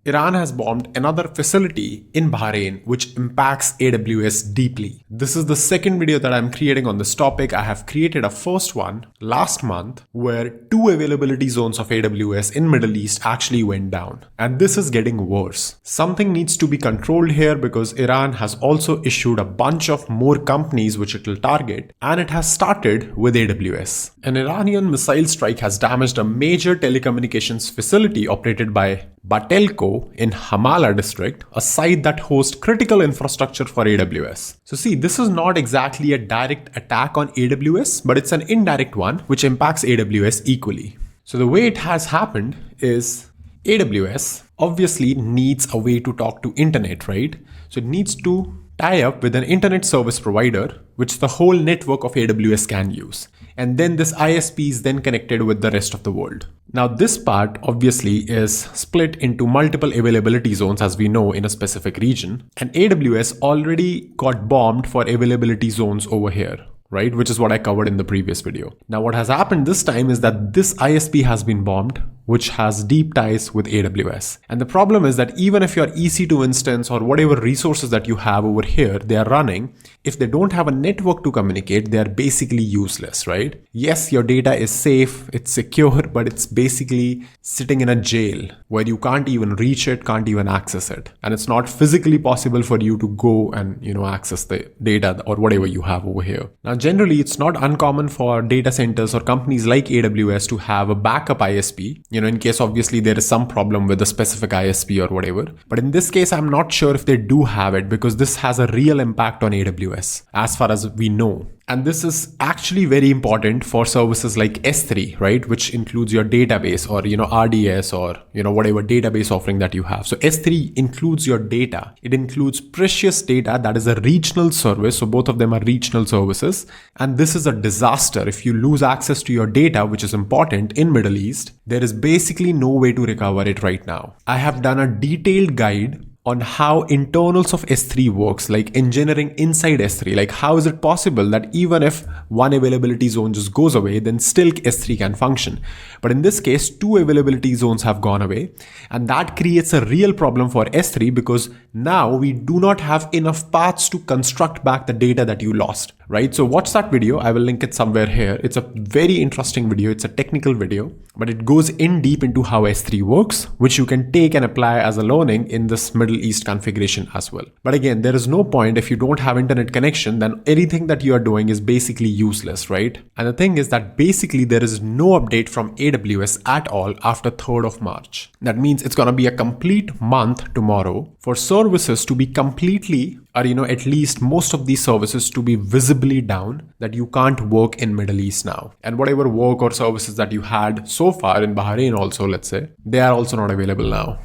Iran has bombed another facility in Bahrain, which impacts AWS deeply. This is the second video that I'm creating on this topic. I have created a first one last month where 2 availability zones of AWS in Middle East actually went down. And this is getting worse. Something needs to be controlled here because Iran has also issued a bunch of more companies which it will target, and it has started with AWS. An Iranian missile strike has damaged a major telecommunications facility operated by Batelco in Hamala district, a site that hosts critical infrastructure for AWS. So see, this is not exactly a direct attack on AWS, but it's an indirect one which impacts AWS equally. So the way it has happened is AWS obviously needs a way to talk to internet, right? So it needs to tie up with an internet service provider, which the whole network of AWS can use. And then this ISP is then connected with the rest of the world. Now this part obviously is split into multiple availability zones, as we know, in a specific region. And AWS already got bombed for availability zones over here, right? Which is what I covered in the previous video. Now what has happened this time is that this ISP has been bombed, which has deep ties with AWS. And the problem is that even if your EC2 instance or whatever resources that you have over here, they are running, if they don't have a network to communicate, they are basically useless, right? Yes, your data is safe, it's secure, but it's basically sitting in a jail where you can't even reach it, can't even access it. And it's not physically possible for you to go and, access the data or whatever you have over here. Now, generally, it's not uncommon for data centers or companies like AWS to have a backup ISP, in case obviously there is some problem with a specific ISP or whatever. But in this case, I'm not sure if they do have it because this has a real impact on AWS as far as we know. And this is actually very important for services like S3, right? Which includes your database or, RDS or, whatever database offering that you have. So S3 includes your data. It includes precious data that is a regional service. So both of them are regional services. And this is a disaster. If you lose access to your data, which is important in Middle East, there is basically no way to recover it right now. I have done a detailed guide on how internals of S3 works, like engineering inside S3. Like how is it possible that even if one availability zone just goes away, then still S3 can function. But in this case, 2 availability zones have gone away. And that creates a real problem for S3 because now we do not have enough paths to construct back the data that you lost, right? So watch that video. I will link it somewhere here. It's a very interesting video. It's a technical video, but it goes in deep into how S3 works, which you can take and apply as a learning in this Middle East configuration as well. But again, there is no point if you don't have internet connection, then anything that you are doing is basically useless, right? And the thing is that basically there is no update from AWS at all after 3rd of March. That means it's going to be a complete month tomorrow for services to be completely, or at least most of these services to be visibly down, that you can't work in Middle East now. And whatever work or services that you had so far in Bahrain also, let's say, they are also not available now.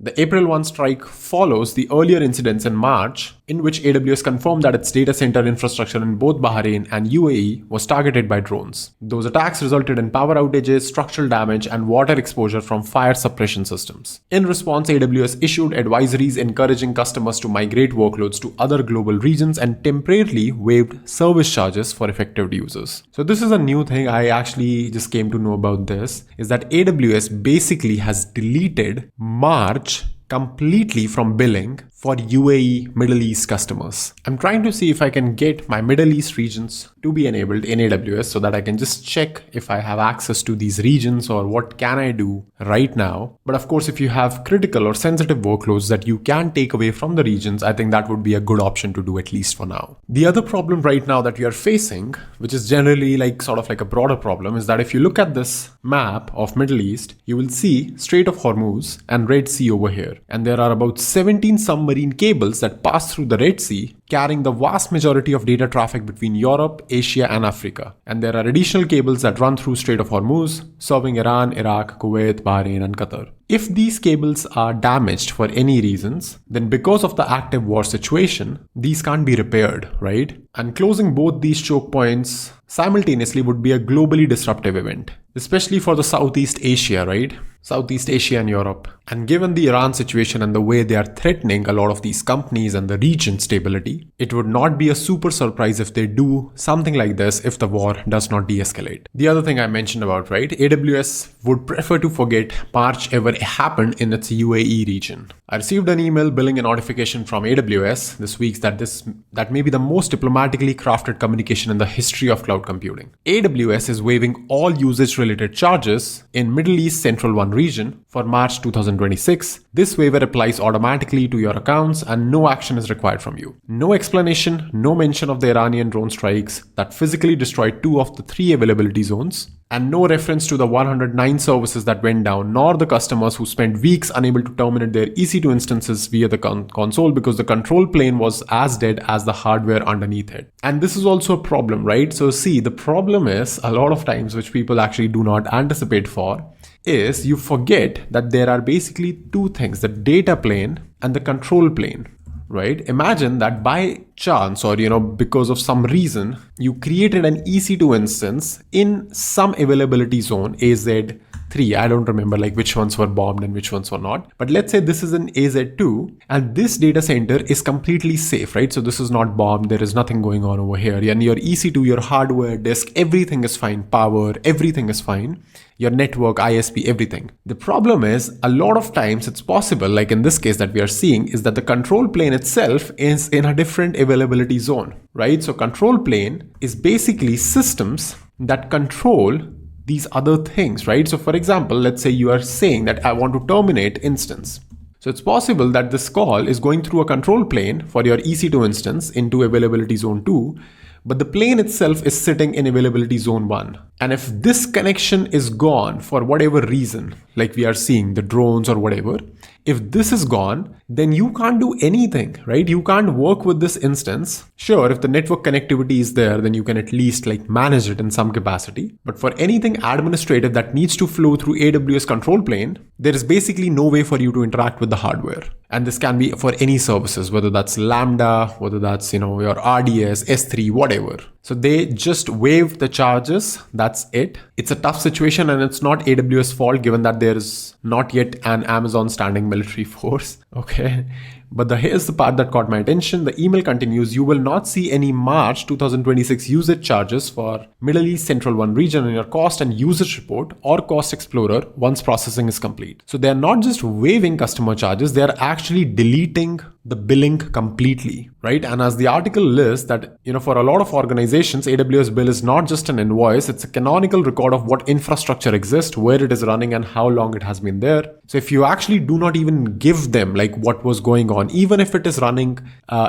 The April 1 strike follows the earlier incidents in March, in which AWS confirmed that its data center infrastructure in both Bahrain and UAE was targeted by drones. Those attacks resulted in power outages, structural damage, and water exposure from fire suppression systems. In response, AWS issued advisories encouraging customers to migrate workloads to other global regions and temporarily waived service charges for affected users. So this is a new thing. I actually just came to know about this, is that AWS basically has deleted March completely from billing for UAE Middle East customers. I'm trying to see if I can get my Middle East regions to be enabled in AWS so that I can just check if I have access to these regions or what can I do right now. But of course, if you have critical or sensitive workloads that you can take away from the regions, I think that would be a good option to do, at least for now. The other problem right now that we are facing, which is generally sort of like a broader problem, is that if you look at this map of Middle East, you will see Strait of Hormuz and Red Sea over here. And there are about 17 submarine cables that pass through the Red Sea, carrying the vast majority of data traffic between Europe, Asia, and Africa. And there are additional cables that run through Strait of Hormuz, serving Iran, Iraq, Kuwait, Bahrain, and Qatar. If these cables are damaged for any reasons, then because of the active war situation, these can't be repaired, right? And closing both these choke points simultaneously would be a globally disruptive event. especially for the Southeast Asia, right? Southeast Asia and Europe. And given the Iran situation and the way they are threatening a lot of these companies and the region stability, it would not be a super surprise if they do something like this if the war does not de-escalate. The other thing I mentioned about, right? AWS would prefer to forget March ever happened in its UAE region. I received an email billing a notification from AWS this week that may be the most diplomatically crafted communication in the history of cloud computing. AWS is waiving all usage-related charges in Middle East Central 1 region for March 2026. This waiver applies automatically to your accounts and no action is required from you. No explanation, no mention of the Iranian drone strikes that physically destroyed 2 of the 3 availability zones, and no reference to the 109 services that went down, nor the customers who spent weeks unable to terminate their EC2 instances via the console because the control plane was as dead as the hardware underneath it. And this is also a problem, right? So see, the problem is a lot of times, which people actually do not anticipate for, is you forget that there are basically 2 things, the data plane and the control plane. Right? Imagine that by chance or, because of some reason, you created an EC2 instance in some availability zone, AZ3. I don't remember which ones were bombed and which ones were not. But let's say this is an AZ2 and this data center is completely safe, right? So this is not bombed. There is nothing going on over here. And your EC2, your hardware, disk, everything is fine. Power, everything is fine. Your network, ISP, everything. The problem is a lot of times it's possible, like in this case that we are seeing, is that the control plane itself is in a different availability zone, right? So control plane is basically systems that control these other things, right? So for example, let's say you are saying that I want to terminate instance. So it's possible that this call is going through a control plane for your EC2 instance into availability zone 2, but the plane itself is sitting in availability zone 1. And if this connection is gone for whatever reason, like we are seeing the drones or whatever, if this is gone, then you can't do anything, right? You can't work with this instance. Sure, if the network connectivity is there, then you can at least manage it in some capacity. But for anything administrative that needs to flow through AWS control plane, there is basically no way for you to interact with the hardware. And this can be for any services, whether that's Lambda, whether that's, your RDS, S3, whatever. So they just waive the charges. That's it. It's a tough situation and it's not AWS fault given that there is not yet an Amazon standing military force. Okay. But here's the part that caught my attention. The email continues, you will not see any March 2026 usage charges for Middle East Central 1 region in your cost and usage report or cost explorer once processing is complete. So they're not just waiving customer charges, they're actually deleting the billing completely, right? And as the article lists that, for a lot of organizations, AWS bill is not just an invoice, it's a canonical record of what infrastructure exists, where it is running and how long it has been there. So if you actually do not even give them what was going on, even if it is running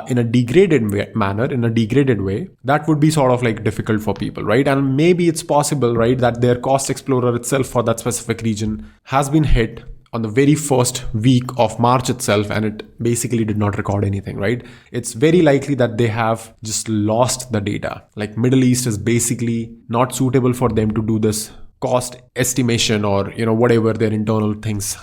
in a degraded manner, in a degraded way, that would be sort of difficult for people, right? And maybe it's possible, right, that their cost explorer itself for that specific region has been hit on the very first week of March itself and it basically did not record anything, right? It's very likely that they have just lost the data. Middle East is basically not suitable for them to do this cost estimation or whatever their internal things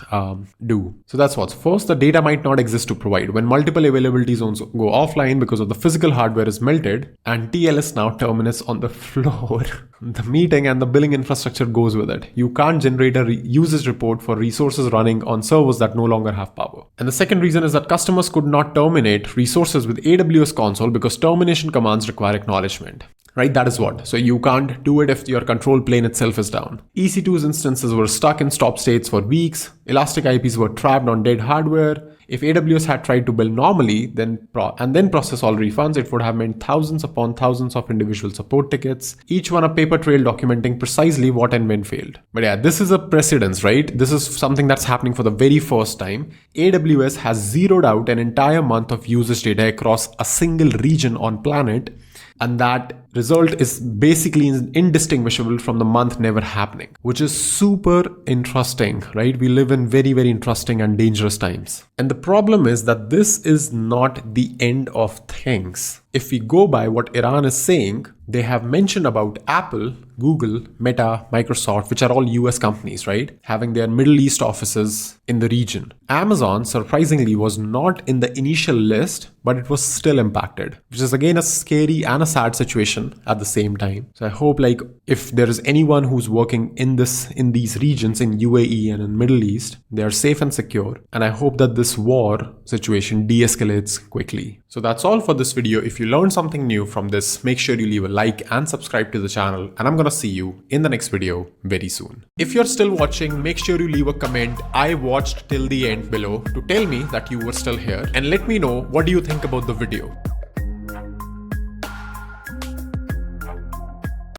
do. So that's what's first, the data might not exist to provide. When multiple availability zones go offline because of the physical hardware is melted and TLS now terminates on the floor, the meeting and the billing infrastructure goes with it. You can't generate a usage report for resources running on servers that no longer have power. And the second reason is that customers could not terminate resources with AWS console because termination commands require acknowledgement. Right, that is what. So you can't do it if your control plane itself is down. EC2's instances were stuck in stop states for weeks. Elastic IPs were trapped on dead hardware. If AWS had tried to bill normally then process all refunds, it would have meant thousands upon thousands of individual support tickets, each one a paper trail documenting precisely what and when failed. But yeah, this is a precedence, right? This is something that's happening for the very first time. AWS has zeroed out an entire month of usage data across a single region on planet, and that result is basically indistinguishable from the month never happening, which is super interesting, right? We live in very, very interesting and dangerous times. And the problem is that this is not the end of things. If we go by what Iran is saying, they have mentioned about Apple, Google, Meta, Microsoft, which are all US companies, right? Having their Middle East offices in the region. Amazon, surprisingly, was not in the initial list, but it was still impacted, which is again a scary and a sad situation situation at the same time. So I hope like if there is anyone who's working in these regions in UAE and in Middle East, they are safe and secure. And I hope that this war situation de-escalates quickly. So that's all for this video. If you learned something new from this, make sure you leave a like and subscribe to the channel. And I'm gonna see you in the next video very soon. If you're still watching, make sure you leave a comment "I watched till the end" below to tell me that you were still here, and let me know what do you think about the video.